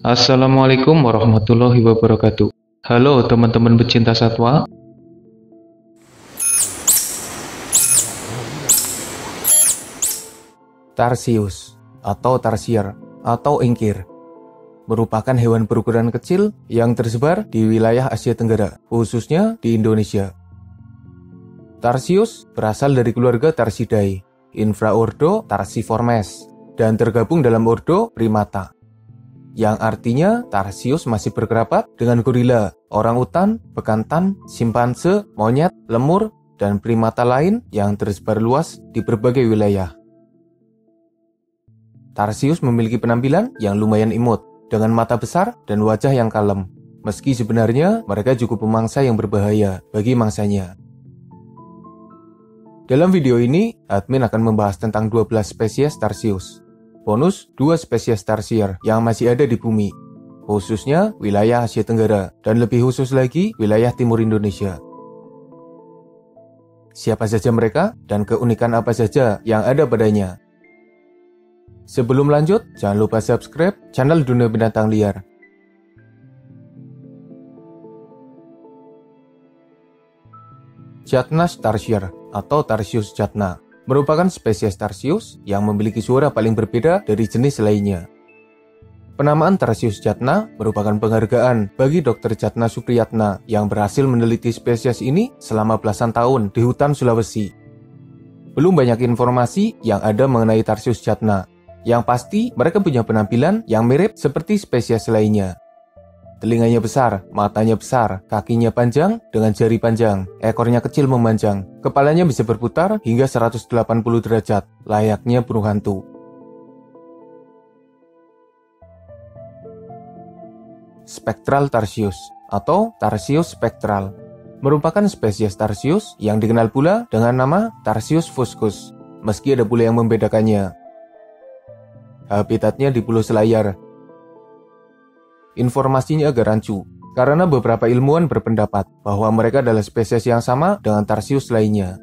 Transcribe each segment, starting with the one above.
Assalamualaikum warahmatullahi wabarakatuh. Halo teman-teman pecinta satwa. Tarsius atau tarsier atau engkir merupakan hewan berukuran kecil yang tersebar di wilayah Asia Tenggara, khususnya di Indonesia. Tarsius berasal dari keluarga Tarsidae, infraordo Tarsiformes, dan tergabung dalam ordo Primata, yang artinya Tarsius masih berkerabat dengan gorila, orangutan, bekantan, simpanse, monyet, lemur, dan primata lain yang tersebar luas di berbagai wilayah. Tarsius memiliki penampilan yang lumayan imut, dengan mata besar dan wajah yang kalem, meski sebenarnya mereka cukup memangsa yang berbahaya bagi mangsanya. Dalam video ini, admin akan membahas tentang 12 spesies Tarsius, bonus 2 spesies tarsier yang masih ada di bumi, khususnya wilayah Asia Tenggara, dan lebih khusus lagi wilayah timur Indonesia. Siapa saja mereka, dan keunikan apa saja yang ada padanya? Sebelum lanjut, jangan lupa subscribe channel Dunia Binatang Liar. Jatnas tarsier atau Tarsius jatna merupakan spesies Tarsius yang memiliki suara paling berbeda dari jenis lainnya. Penamaan Tarsius jatna merupakan penghargaan bagi Dr. Jatna Supriyatna yang berhasil meneliti spesies ini selama belasan tahun di hutan Sulawesi. Belum banyak informasi yang ada mengenai Tarsius jatna. Yang pasti, mereka punya penampilan yang mirip seperti spesies lainnya. Telinganya besar, matanya besar, kakinya panjang dengan jari panjang, ekornya kecil memanjang, kepalanya bisa berputar hingga 180 derajat, layaknya burung hantu. Spektral Tarsius atau Tarsius spektral merupakan spesies Tarsius yang dikenal pula dengan nama Tarsius fuscus, meski ada pula yang membedakannya. Habitatnya di Pulau Selayar. Informasinya agak rancu, karena beberapa ilmuwan berpendapat bahwa mereka adalah spesies yang sama dengan Tarsius lainnya.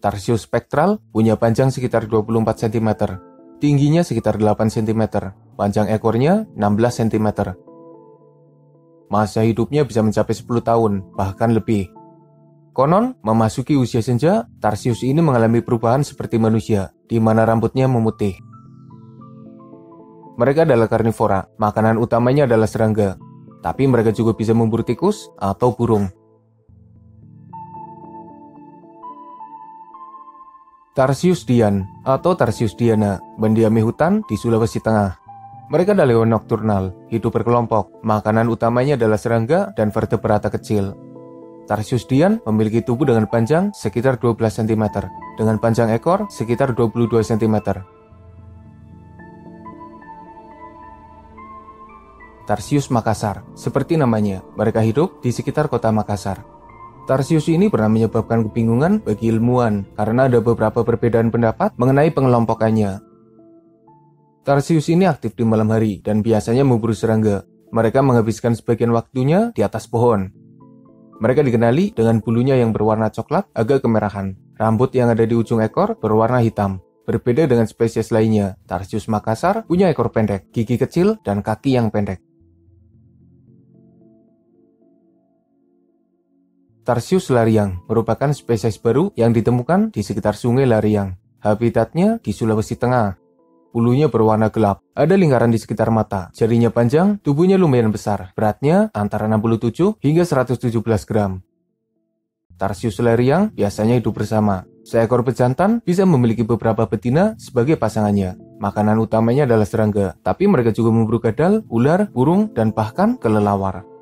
Tarsius spektral punya panjang sekitar 24 cm, tingginya sekitar 8 cm, panjang ekornya 16 cm. Masa hidupnya bisa mencapai 10 tahun, bahkan lebih. Konon, memasuki usia senja, Tarsius ini mengalami perubahan seperti manusia, di mana rambutnya memutih. Mereka adalah karnivora, makanan utamanya adalah serangga, tapi mereka juga bisa memburu tikus atau burung. Tarsius dian atau Tarsius diana mendiami hutan di Sulawesi Tengah. Mereka adalah hewan nokturnal, hidup berkelompok, makanan utamanya adalah serangga dan vertebrata kecil. Tarsius dian memiliki tubuh dengan panjang sekitar 12 cm, dengan panjang ekor sekitar 22 cm. Tarsius Makassar, seperti namanya, mereka hidup di sekitar kota Makassar. Tarsius ini pernah menyebabkan kebingungan bagi ilmuwan karena ada beberapa perbedaan pendapat mengenai pengelompokannya. Tarsius ini aktif di malam hari dan biasanya memburu serangga. Mereka menghabiskan sebagian waktunya di atas pohon. Mereka dikenali dengan bulunya yang berwarna coklat agak kemerahan. Rambut yang ada di ujung ekor berwarna hitam. Berbeda dengan spesies lainnya, Tarsius Makassar punya ekor pendek, gigi kecil, dan kaki yang pendek. Tarsius lariang merupakan spesies baru yang ditemukan di sekitar Sungai Lariang. Habitatnya di Sulawesi Tengah. Bulunya berwarna gelap, ada lingkaran di sekitar mata, jarinya panjang, tubuhnya lumayan besar, beratnya antara 67 hingga 117 gram. Tarsius lariang biasanya hidup bersama. Seekor pejantan bisa memiliki beberapa betina sebagai pasangannya. Makanan utamanya adalah serangga, tapi mereka juga memburu kadal, ular, burung, dan bahkan kelelawar.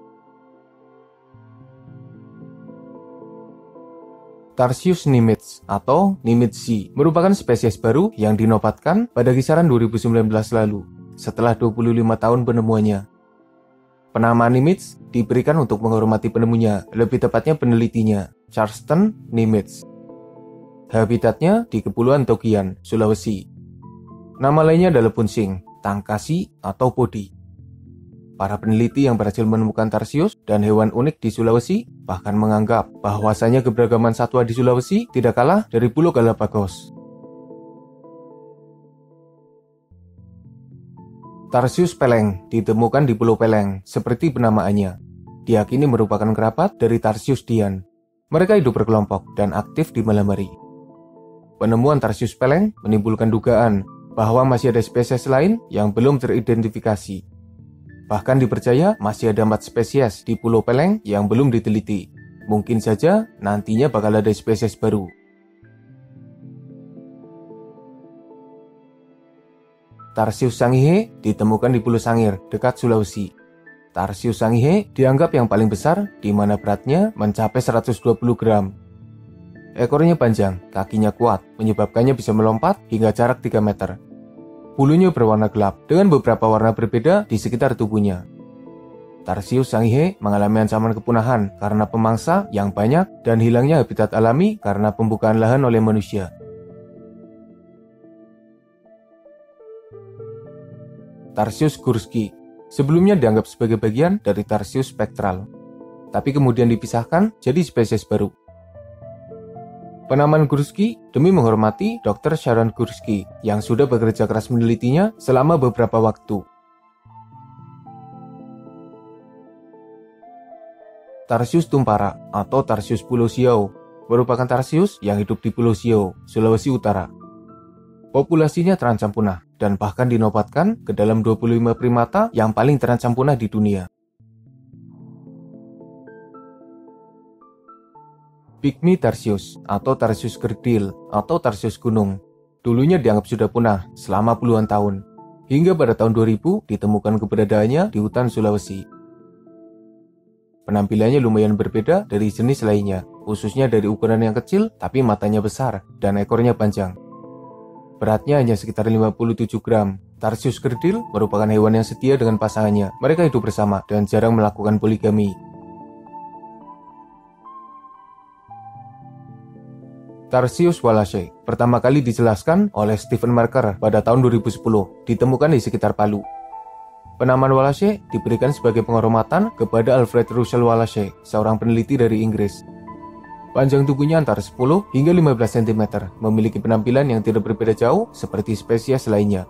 Tarsius nimitz atau nimitzi merupakan spesies baru yang dinobatkan pada kisaran 2019 lalu, setelah 25 tahun penemuannya. Penamaan nimitz diberikan untuk menghormati penemunya, lebih tepatnya penelitinya, Charleston Nimitz. Habitatnya di Kepulauan Togian, Sulawesi. Nama lainnya adalah punsing, tangkasi, atau podi. Para peneliti yang berhasil menemukan Tarsius dan hewan unik di Sulawesi bahkan menganggap bahwasanya keberagaman satwa di Sulawesi tidak kalah dari Pulau Galapagos. Tarsius peleng ditemukan di Pulau Peleng, seperti penamaannya. Diyakini merupakan kerabat dari Tarsius Dian. Mereka hidup berkelompok dan aktif di malam hari. Penemuan Tarsius peleng menimbulkan dugaan bahwa masih ada spesies lain yang belum teridentifikasi. Bahkan dipercaya masih ada 4 spesies di Pulau Peleng yang belum diteliti. Mungkin saja nantinya bakal ada spesies baru. Tarsius sangihe ditemukan di Pulau Sangir, dekat Sulawesi. Tarsius sangihe dianggap yang paling besar, di mana beratnya mencapai 120 gram. Ekornya panjang, kakinya kuat, menyebabkannya bisa melompat hingga jarak 3 meter. Bulunya berwarna gelap, dengan beberapa warna berbeda di sekitar tubuhnya. Tarsius sangihe mengalami ancaman kepunahan karena pemangsa yang banyak dan hilangnya habitat alami karena pembukaan lahan oleh manusia. Tarsius gursky sebelumnya dianggap sebagai bagian dari Tarsius spectral, tapi kemudian dipisahkan jadi spesies baru. Penamaan gursky demi menghormati Dr. Sharon Gursky yang sudah bekerja keras menelitinya selama beberapa waktu. Tarsius tumpara atau Tarsius Pulau Siau merupakan tarsius yang hidup di Pulau Siau, Sulawesi Utara. Populasinya terancam punah dan bahkan dinobatkan ke dalam 25 primata yang paling terancam punah di dunia. Pygmy Tarsius atau Tarsius kerdil atau Tarsius gunung dulunya dianggap sudah punah selama puluhan tahun, hingga pada tahun 2000 ditemukan keberadaannya di hutan Sulawesi. Penampilannya lumayan berbeda dari jenis lainnya, khususnya dari ukuran yang kecil tapi matanya besar dan ekornya panjang. Beratnya hanya sekitar 57 gram. Tarsius kerdil merupakan hewan yang setia dengan pasangannya. Mereka hidup bersama dan jarang melakukan poligami. Tarsius wallacei pertama kali dijelaskan oleh Stephen Marker pada tahun 2010, ditemukan di sekitar Palu. Penamaan wallacei diberikan sebagai penghormatan kepada Alfred Russel Wallace, seorang peneliti dari Inggris. Panjang tubuhnya antara 10 hingga 15 cm, memiliki penampilan yang tidak berbeda jauh seperti spesies lainnya.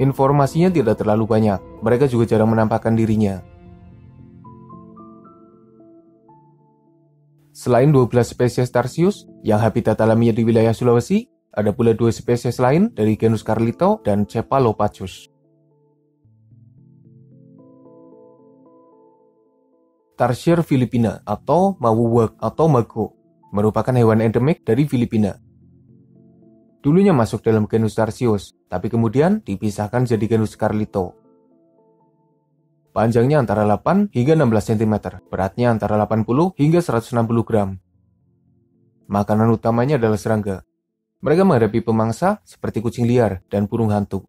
Informasinya tidak terlalu banyak, mereka juga jarang menampakkan dirinya. Selain 12 spesies Tarsius yang habitat alaminya di wilayah Sulawesi, ada pula 2 spesies lain dari genus Carlito dan Cephalopachus. Tarsier Filipina atau mawuwak atau mago merupakan hewan endemik dari Filipina. Dulunya masuk dalam genus Tarsius, tapi kemudian dipisahkan jadi genus Carlito. Panjangnya antara 8 hingga 16 cm, beratnya antara 80 hingga 160 gram. Makanan utamanya adalah serangga. Mereka menghadapi pemangsa seperti kucing liar dan burung hantu.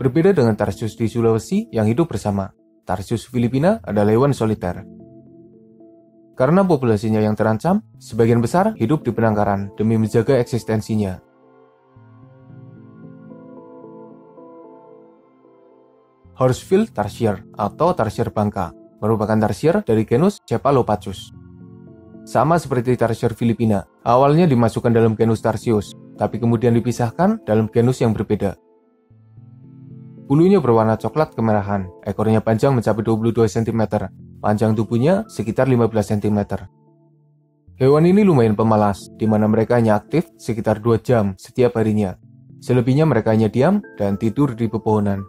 Berbeda dengan Tarsius di Sulawesi yang hidup bersama, Tarsius Filipina adalah hewan soliter. Karena populasinya yang terancam, sebagian besar hidup di penangkaran demi menjaga eksistensinya. Horsfield Tarsier atau Tarsier bangka merupakan tarsier dari genus Cephalopachus. Sama seperti Tarsier Filipina, awalnya dimasukkan dalam genus Tarsius, tapi kemudian dipisahkan dalam genus yang berbeda. Bulunya berwarna coklat kemerahan, ekornya panjang mencapai 22 cm, panjang tubuhnya sekitar 15 cm. Hewan ini lumayan pemalas, di mana mereka hanya aktif sekitar 2 jam setiap harinya. Selebihnya mereka hanya diam dan tidur di pepohonan.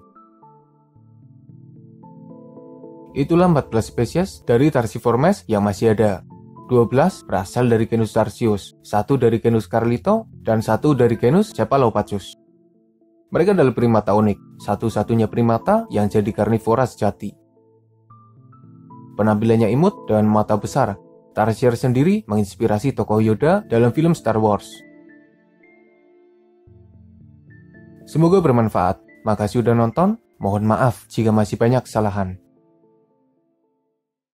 Itulah 14 spesies dari Tarsiformes yang masih ada. 12 berasal dari genus Tarsius, 1 dari genus Carlito, dan 1 dari genus Cephalopachus. Mereka adalah primata unik, satu-satunya primata yang jadi karnivora sejati. Penampilannya imut dan mata besar. Tarsier sendiri menginspirasi tokoh Yoda dalam film Star Wars. Semoga bermanfaat. Makasih udah nonton. Mohon maaf jika masih banyak kesalahan.